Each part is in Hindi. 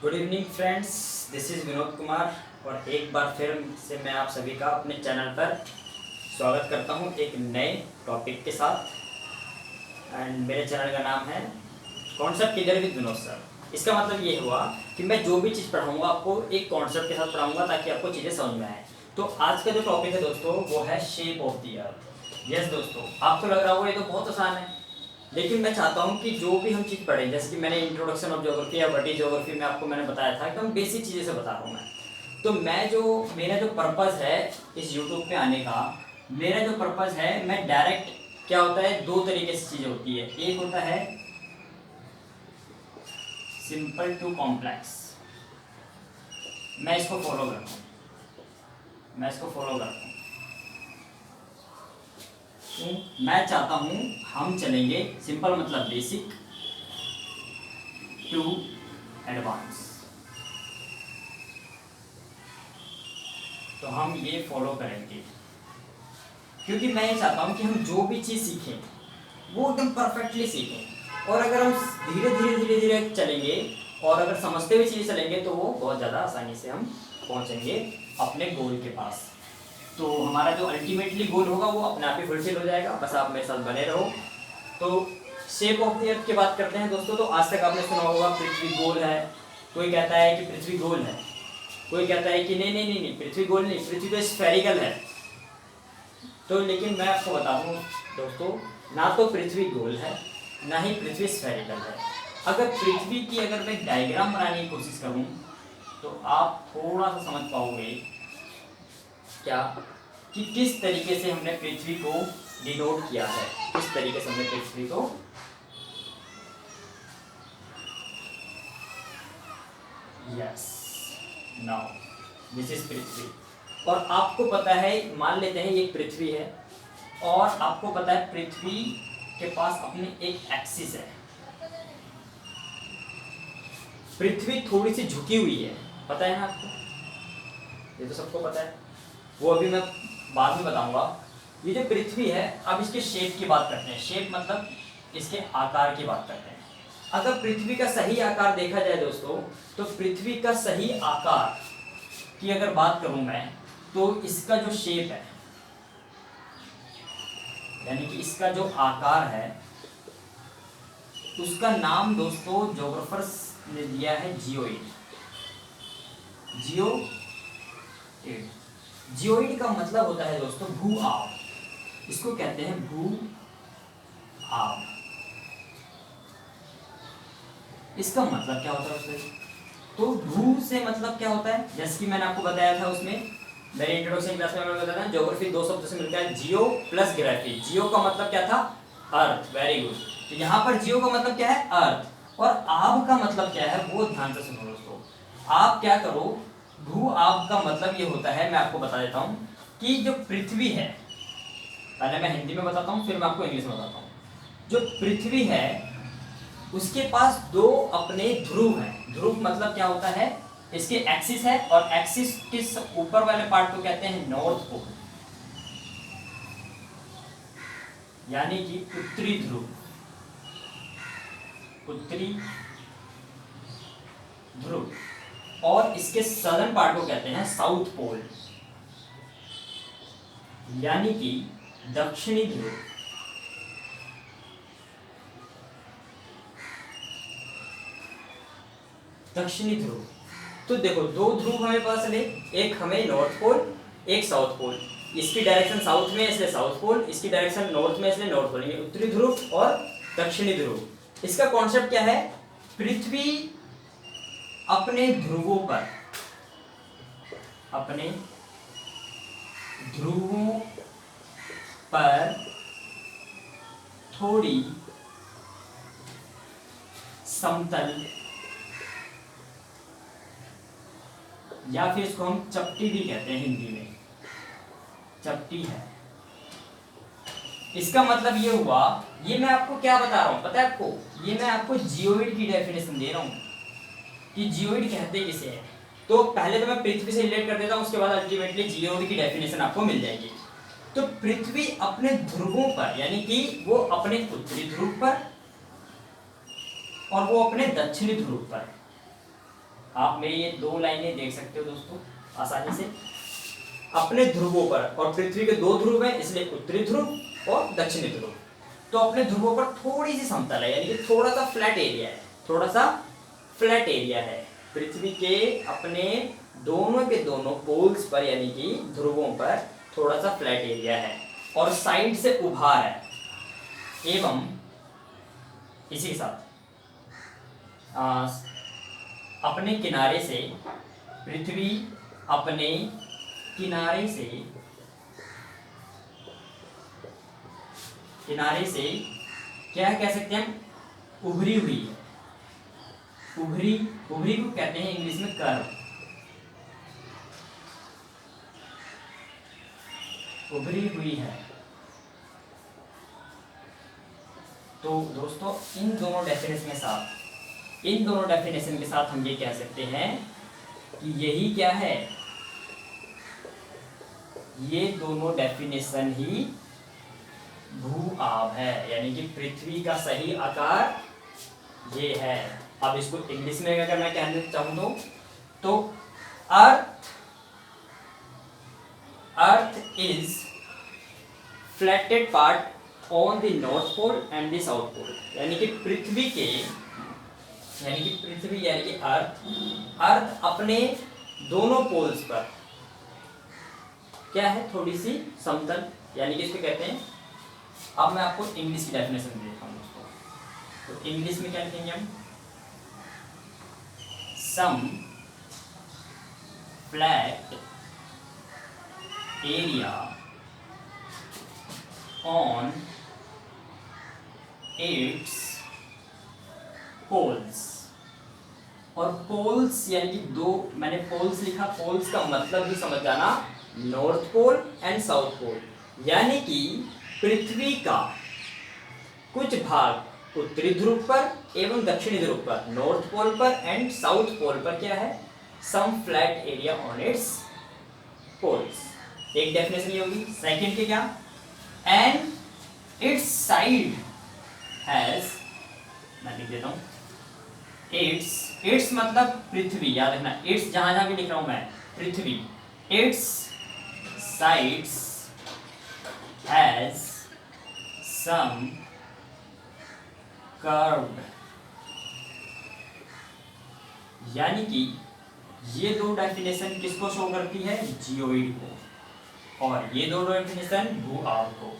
Good evening friends, this is Vinod Kumar और एक बार फिर से मैं आप सभी का अपने चैनल पर स्वागत करता हूं एक नए टॉपिक के साथ। एंड मेरे चैनल का नाम है concept clear with Vinod sir. इसका मतलब ये हुआ कि मैं जो भी चीज़ पढ़ाऊंगा आपको एक कॉन्सेप्ट के साथ पढ़ाऊंगा ताकि आपको चीज़ें समझ में आए। तो आज का जो टॉपिक है दोस्तों वो है shape of the earth. Yes दोस्तों, आपको लग रहा होगा ये तो बहुत आसान है, लेकिन मैं चाहता हूँ कि जो भी हम चीज़ पढ़ें, जैसे कि मैंने इंट्रोडक्शन ऑफ ज्योग्राफी या वर्टी ज्योग्राफी में आपको मैंने बताया था एकदम बेसिक चीज़ें से बता रहा हूँ मैं। तो मेरा जो पर्पज़ है इस यूट्यूब पे आने का, मेरा जो पर्पज़ है, मैं डायरेक्ट क्या होता है, दो तरीके से चीज़ें होती है। एक होता है सिंपल टू कॉम्प्लेक्स, मैं इसको फॉलो करता हूँ। मैं चाहता हूँ हम चलेंगे सिंपल मतलब बेसिक टू एडवांस। तो हम ये फॉलो करेंगे क्योंकि मैं ये चाहता हूँ कि हम जो भी चीज़ सीखें वो एकदम परफेक्टली सीखें। और अगर हम धीरे धीरे चलेंगे और अगर समझते हुए चीज़ें चलेंगे तो वो बहुत ज़्यादा आसानी से हम पहुँचेंगे अपने गोल के पास। तो हमारा जो अल्टीमेटली गोल होगा वो अपने आप ही फुलफिल हो जाएगा। बस आप मेरे साथ बने रहो। तो शेप ऑफ द अर्थ की बात करते हैं दोस्तों। तो आज तक आपने सुना होगा पृथ्वी गोल है, कोई कहता है कि पृथ्वी गोल है, कोई कहता है कि नहीं पृथ्वी गोल नहीं, पृथ्वी तो स्फेरिकल है। तो लेकिन मैं आपको बता दूं दोस्तों, ना तो पृथ्वी गोल है ना ही पृथ्वी स्फेरिकल है। अगर पृथ्वी की अगर मैं डायग्राम बनाने की कोशिश करूं तो आप थोड़ा सा समझ पाओगे क्या कि किस तरीके से हमने पृथ्वी को डिनोट किया है, किस तरीके से हमने पृथ्वी को यस नाउ दिस इज पृथ्वी। और आपको पता है, मान लेते हैं ये पृथ्वी है और आपको पता है पृथ्वी के पास अपनी एक एक्सिस है। पृथ्वी थोड़ी सी झुकी हुई है, पता है ना आपको, ये तो सबको पता है, वो अभी मैं बाद में बताऊंगा। ये जो पृथ्वी है, अब इसके शेप की बात करते हैं। शेप मतलब इसके आकार की बात करते हैं। अगर पृथ्वी का सही आकार देखा जाए दोस्तों, तो पृथ्वी का सही आकार की अगर बात करूं मैं, तो इसका जो शेप है, यानी कि इसका जो आकार है, उसका नाम दोस्तों ज्योग्राफर्स ने दिया है जियोइड। जियोइड का मतलब होता है दोस्तों भू आव, इसको कहते हैं भू आव। इसका मतलब क्या होता है उससे? तो भू से मतलब क्या होता है, जैसे कि मैंने आपको बताया था उसमें मेरे इंट्रोडक्शन क्लास में मैंने बताया था ज्योग्राफी दो शब्द से मिलता है, जियो प्लस ग्राफी। जियो का मतलब क्या था? अर्थ। Very good. तो यहाँ पर जियो का मतलब क्या है? अर्थ। और आव का मतलब क्या है वो ध्यान से सुनो दोस्तों। आप क्या करो, भू आव का मतलब ये होता है, मैं आपको बता देता हूँ कि जो पृथ्वी है, पहले मैं हिंदी में बताता हूँ फिर मैं आपको इंग्लिश में बताता हूँ। जो पृथ्वी है उसके पास दो अपने ध्रुव हैं। ध्रुव मतलब क्या होता है? इसके एक्सिस है और एक्सिस के ऊपर वाले पार्ट को कहते हैं नॉर्थ पोल, यानी कि उत्तरी ध्रुव। उत्तरी ध्रुव। और इसके सदर्न पार्ट को कहते हैं साउथ पोल, यानी कि दक्षिणी ध्रुव। दक्षिणी ध्रुव। तो देखो दो ध्रुव हमें पता चले, एक हमें नॉर्थ पोल, एक साउथ पोल। इसकी डायरेक्शन साउथ में इसलिए साउथ पोल, इसकी डायरेक्शन नॉर्थ में इसलिए नॉर्थ पोल, उत्तरी ध्रुव और दक्षिणी ध्रुव। इसका कॉन्सेप्ट क्या है? पृथ्वी अपने ध्रुवों पर, अपने ध्रुवों पर थोड़ी समतल या फिर इसको हम चपटी भी कहते हैं, हिंदी में चपटी है। इसका मतलब ये हुआ, ये मैं आपको क्या बता रहा हूं पता है आपको? ये मैं आपको जियोइड की डेफिनेशन दे रहा हूं कि जियोइड कहते किसे हैं। तो पहले तो मैं पृथ्वी से रिलेट कर देता हूं, उसके बाद अल्टीमेटली जियोइड की डेफिनेशन आपको मिल जाएगी। तो पृथ्वी अपने ध्रुवों पर, यानी कि वो अपने उत्तरी ध्रुव पर और वो अपने दक्षिणी ध्रुव पर आप मेरी ये दो लाइनें देख सकते हो दोस्तों आसानी से। अपने ध्रुवों पर, और पृथ्वी के दो ध्रुव हैं इसलिए उत्तरी ध्रुव और दक्षिणी ध्रुव, तो अपने ध्रुवों पर थोड़ी सी समतल है, यानी कि थोड़ा सा फ्लैट एरिया है, थोड़ा सा फ्लैट एरिया है पृथ्वी के अपने दोनों के दोनों पोल्स पर, यानी कि ध्रुवों पर थोड़ा सा फ्लैट एरिया है और साइड से उभार है। एवं इसी के साथ अपने किनारे से पृथ्वी अपने किनारे से क्या कह सकते हैं, उभरी हुई है। उभरी को कहते हैं इंग्लिश में कर्व। उभरी हुई है। तो दोस्तों इन दोनों डेफिनेशन के साथ हम ये कह सकते हैं कि यही क्या है, ये दोनों डेफिनेशन ही भू-आभ है, यानी कि पृथ्वी का सही आकार ये है। अब इसको इंग्लिश में अगर मैं कहना चाहूं तो earth is flatted part on the north pole and the south pole, यानी कि अर्थ अपने दोनों पोल्स पर क्या है, थोड़ी सी समतल, यानी कि इसको कहते हैं। अब मैं आपको इंग्लिश की डेफिनेशन देता हूँ दोस्तों। तो इंग्लिश में क्या लिखेंगे हम, some flat area on its poles. और पोल्स यानी कि दो, मैंने पोल्स लिखा, पोल्स का मतलब भी समझ जाना, north pole and south pole, यानी कि पृथ्वी का कुछ भाग उत्तरी ध्रुव पर एवं दक्षिणी ध्रुव पर, नॉर्थ पोल पर एंड साउथ पोल पर क्या है, some flat area on its poles. एक डेफिनेशन ये होगी। सेकंड की क्या, एंड इट्स साइड हैज, मैं लिख देता हूं, इट्स मतलब पृथ्वी, याद रखना, इट्स जहां जहां भी लिख रहा हूं मैं पृथ्वी, its sides has some curved, यानी कि ये दो डेफिनेशन किसको शो करती है, जियोइड को, और ये दो डेफिनेशन भू-आभ को।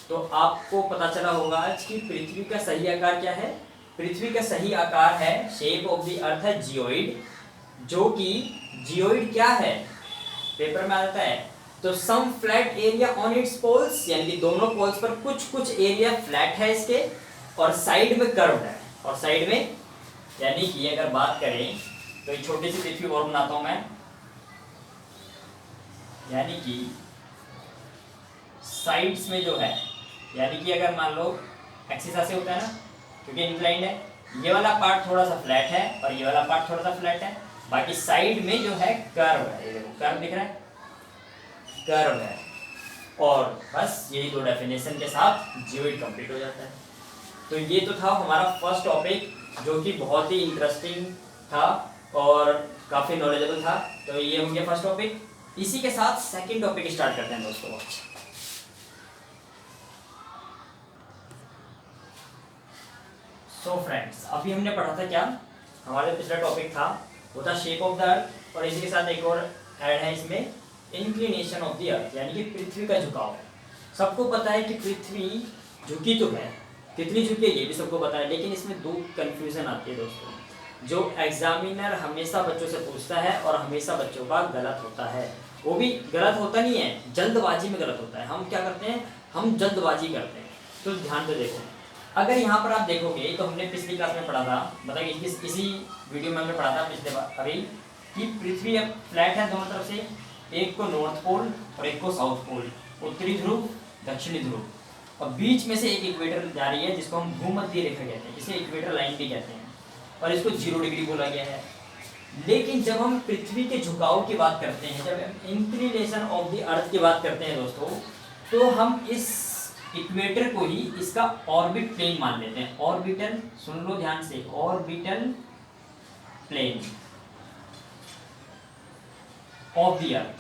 तो आपको पता चला होगा आज कि पृथ्वी का सही आकार क्या है। पृथ्वी का सही आकार है, शेप ऑफ द अर्थ है जियोइड, जो कि जियोइड क्या है, पेपर में आता है। तो some flat area on its poles, यानी कि दोनों पोल्स पर कुछ एरिया फ्लैट है इसके, और साइड में कर्व्ड है, और साइड में, यानी कि अगर बात करें तो एक छोटी सी पृथ्वी और बनाता हूं मैं, यानी कि साइड्स में जो है, यानी कि अगर मान लो एक्सिस ऐसे होता है ना, क्योंकि इंक्लाइंड है, ये वाला पार्ट थोड़ा सा फ्लैट है और ये वाला पार्ट थोड़ा सा फ्लैट है, बाकी साइड में जो है कर्व है, ये देखो कर्व दिख रहा है, कर्व है। और बस यही दो डेफिनेशन के साथ जियोइड कंप्लीट हो जाता है। तो ये तो था हमारा फर्स्ट टॉपिक, जो कि बहुत ही इंटरेस्टिंग था और काफ़ी नॉलेजेबल था। तो ये हो गया फर्स्ट टॉपिक। इसी के साथ सेकंड टॉपिक स्टार्ट करते हैं दोस्तों। सो फ्रेंड्स, अभी हमने पढ़ा था क्या, हमारा पिछला टॉपिक था वो था शेप ऑफ द अर्थ, और इसी के साथ एक और ऐड है इसमें, इंक्लिनेशन ऑफ द अर्थ, यानी कि पृथ्वी का झुकाव। सबको पता है कि पृथ्वी झुकी तो है, कितनी झुकी है ये भी सबको पता है, लेकिन इसमें दो कन्फ्यूजन आती है दोस्तों, जो एग्जामिनर हमेशा बच्चों से पूछता है और हमेशा बच्चों का गलत होता है। वो भी गलत होता नहीं है, जल्दबाजी में गलत होता है। हम क्या करते हैं, हम जल्दबाजी करते हैं। तो ध्यान से देखो, अगर यहाँ पर आप देखोगे तो हमने पिछली क्लास में पढ़ा था, बताइए इसी वीडियो में हमने पढ़ा था पिछले बार अभी, कि पृथ्वी अब फ्लैट है दोनों तरफ से, एक को नॉर्थ पोल और एक को साउथ पोल, उत्तरी ध्रुव दक्षिणी ध्रुव, और बीच में से एक इक्वेटर जा रही है जिसको हम भूमध्य रेखा कहते हैं, जिसे इक्वेटर लाइन भी कहते हैं, और इसको 0 डिग्री बोला गया है। लेकिन जब हम पृथ्वी के झुकाव की बात करते हैं, जब हम इंक्लिनेशन ऑफ द अर्थ की बात करते हैं दोस्तों, तो हम इस इक्वेटर को ही इसका ऑर्बिट प्लेन मान लेते हैं। ऑर्बिटल, सुन लो ध्यान से, orbital plane, of the earth,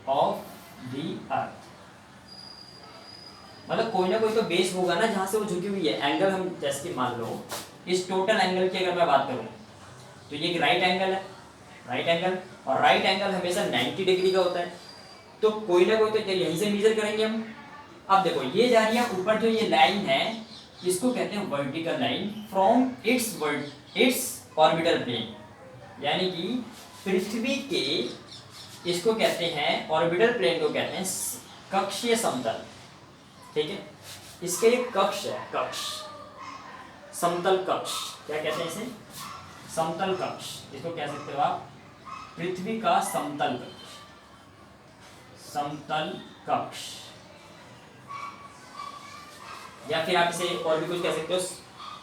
of the earth. मतलब कोई ना कोई तो बेस होगा ना जहां से वो झुकी हुई है। एंगल हम जैसे कि मान लो इस टोटल एंगल की अगर मैं बात करूं तो ये एक राइट एंगल है, राइट एंगल, और राइट एंगल हमेशा 90 डिग्री का होता है। तो कोई ना कोई तो यहीं से मेजर करेंगे हम। अब देखो ये जा रही है ऊपर, जो ये लाइन है इसको कहते हैं vertical line from its orbital plane, यानी कि पृथ्वी के, इसको कहते हैं ऑर्बिटल प्लेन को कहते हैं कक्षीय समतल, ठीक है। इसके एक कक्ष है, कक्ष, समतल कक्ष, क्या कहते हैं इसे, समतल कक्ष, इसको कह सकते हो आप पृथ्वी का समतल कक्ष, समतल कक्ष, या फिर आप इसे और भी कुछ कह सकते हो,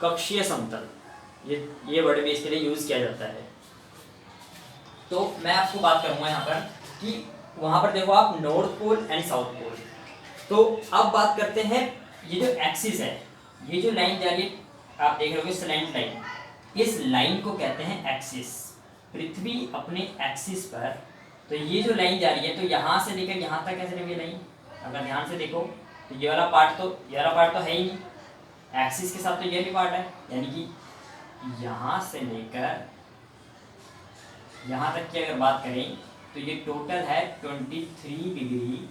कक्षीय समतल, ये वर्ड भी इसके लिए यूज किया जाता है। तो मैं आपको बात करूंगा यहाँ पर कि वहां पर देखो आप north pole and south pole. तो अब बात करते हैं ये जो एक्सिस है, ये जो लाइन जा रही है आप देख रहे हो स्लैंट लाइन, इस लाइन को कहते हैं एक्सिस। पृथ्वी अपने एक्सिस पर, तो ये जो लाइन जा रही है तो यहाँ से लेकर यहाँ तक कैसे रही लाइन, अगर ध्यान से देखो तो ये वाला पार्ट तो है ही नहीं, एक्सिस के साथ तो ये भी पार्ट है, यानी कि यहाँ से लेकर यहाँ तक की अगर बात करें तो ये टोटल है 23 डिग्री,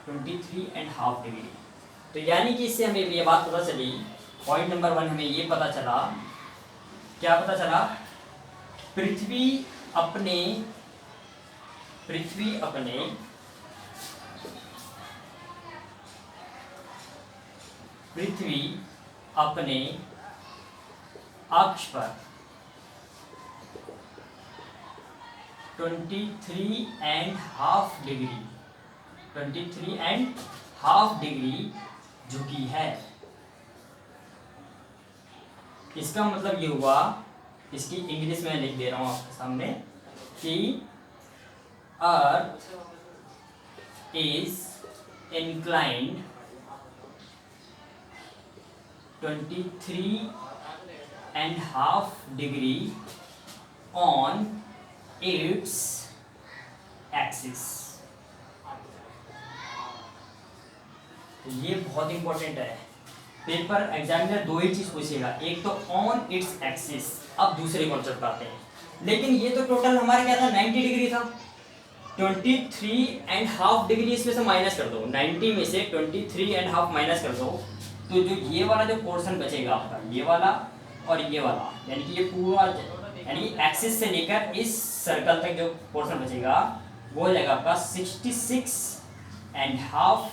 23.5 डिग्री। तो यानी कि इससे हमें ये बात पता चली, पॉइंट नंबर 1 हमें ये पता चला, क्या पता चला, पृथ्वी अपने अक्ष पर 23.5 डिग्री झुकी है। इसका मतलब ये हुआ, इसकी इंग्लिश में लिख दे रहा हूं आपके सामने कि earth is inclined 23.5 degree on its axis. ये बहुत इंपॉर्टेंट है, पेपर एग्जामिनर दो ही चीज पूछेगा, एक तो ऑन इट्स एक्सिस, अब दूसरे कॉन्सेप्ट आते हैं। लेकिन ये तो टोटल हमारा क्या था, 90 डिग्री था, 23.5 डिग्री इसमें से माइनस कर दो, 90 में से 23.5 माइनस कर दो, तो जो ये वाला जो पोर्शन बचेगा आपका, ये वाला और ये वाला, यानी कि ये पूरा, यानी एक्सिस से लेकर इस सर्कल तक जो पोर्शन बचेगा वो हो जाएगा आपका 66.5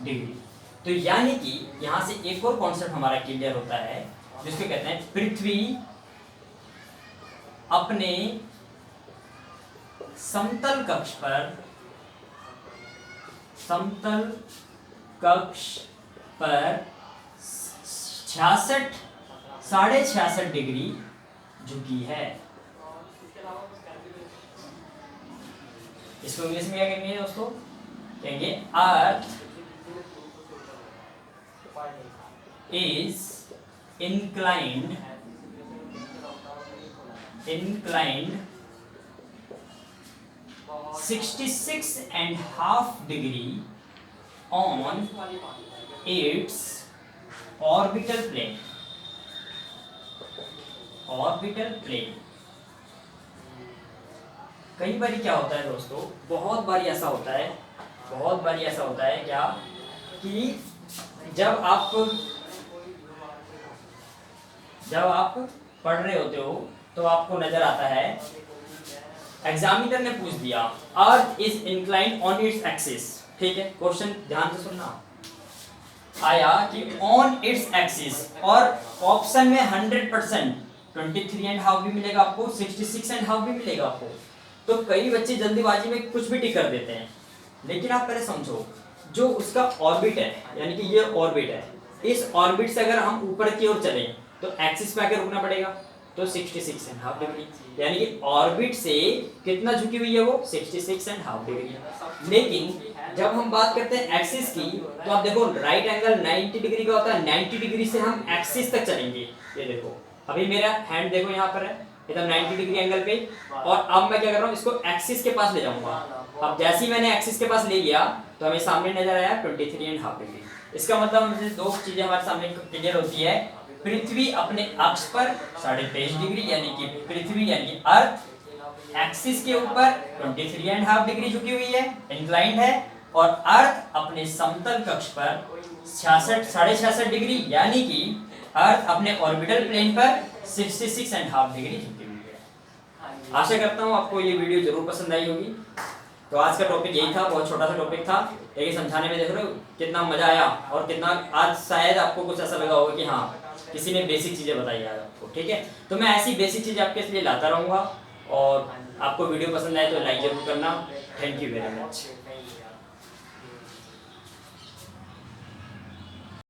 डिग्री। तो यानी कि यहाँ से एक और कॉन्सेप्ट हमारा क्लियर होता है, जिसको कहते हैं पृथ्वी अपने समतल कक्ष पर 66.5 डिग्री झुकी है। इसको इंग्लिश में क्या कहेंगे दोस्तों, कहेंगे अर्थ is inclined 66.5 degree on its orbital plane। कई बार क्या होता है दोस्तों, बहुत बार ऐसा होता है क्या कि जब आप पढ़ रहे होते हो तो आपको नजर आता है, एग्जामिनर ने पूछ दिया earth is inclined on its axis, ठीक है, क्वेश्चन ध्यान से सुनना, आया कि ऑन इट्स एक्सिस, और ऑप्शन में 100% 23.5 भी मिलेगा आपको, 66.5 भी मिलेगा आपको। तो कई बच्चे जल्दीबाजी में कुछ भी टिक कर देते हैं, लेकिन आप पहले समझो जो उसका ऑर्बिट है, यानी कि ये ऑर्बिट है, इस ऑर्बिट से अगर हम ऊपर की ओर चलें तो एक्सिस पे आकर रुकना पड़ेगा, तो 66.5 डिग्री, यानी कि ऑर्बिट से कितना झुकी हुई है वो, 66.5 डिग्री। लेकिन जब हम बात करते हैं एक्सिस की, तो आप देखो राइट एंगल 90 डिग्री का होता है, 90 डिग्री से हम एक्सिस तक चलेंगे। ये देखो अभी मेरा हैंड देखो यहाँ पर है, एकदम 90 डिग्री एंगल पे। और अब मैं क्या कर रहा हूँ, इसको एक्सिस के पास ले जाऊंगा। अब जैसे ही मैंने एक्सिस के पास ले गया तो हमें सामने नजर आया 23.5 डिग्री। इसका मतलब मुझे दो चीजें हमारे सामने क्लियर होती है। पृथ्वी अपने अक्ष पर 23.5 डिग्री यानी कि पृथ्वी यानी कि अर्थ एक्सिस के ऊपर 23.5 डिग्री झुकी हुई है, इंक्लाइंड है, और अर्थ अपने समतल कक्ष पर 66.5 डिग्री यानी कि अर्थ अपने ऑर्बिटल प्लेन पर 66.5 डिग्री झुकी हुई है। आशा करता हूँ आपको ये वीडियो जरूर पसंद आई होगी। तो आज का टॉपिक यही था, बहुत छोटा सा टॉपिक था, लेकिन समझाने में देख रहे हो कितना मजा आया और कितना आज शायद आपको कुछ ऐसा लगा होगा कि हाँ किसी ने बेसिक चीजें बताई आज आपको। ठीक है, तो मैं ऐसी बेसिक चीजें आपके लिए लाता रहूंगा। और आपको वीडियो पसंद आए तो लाइक जरूर करना। Thank you very much.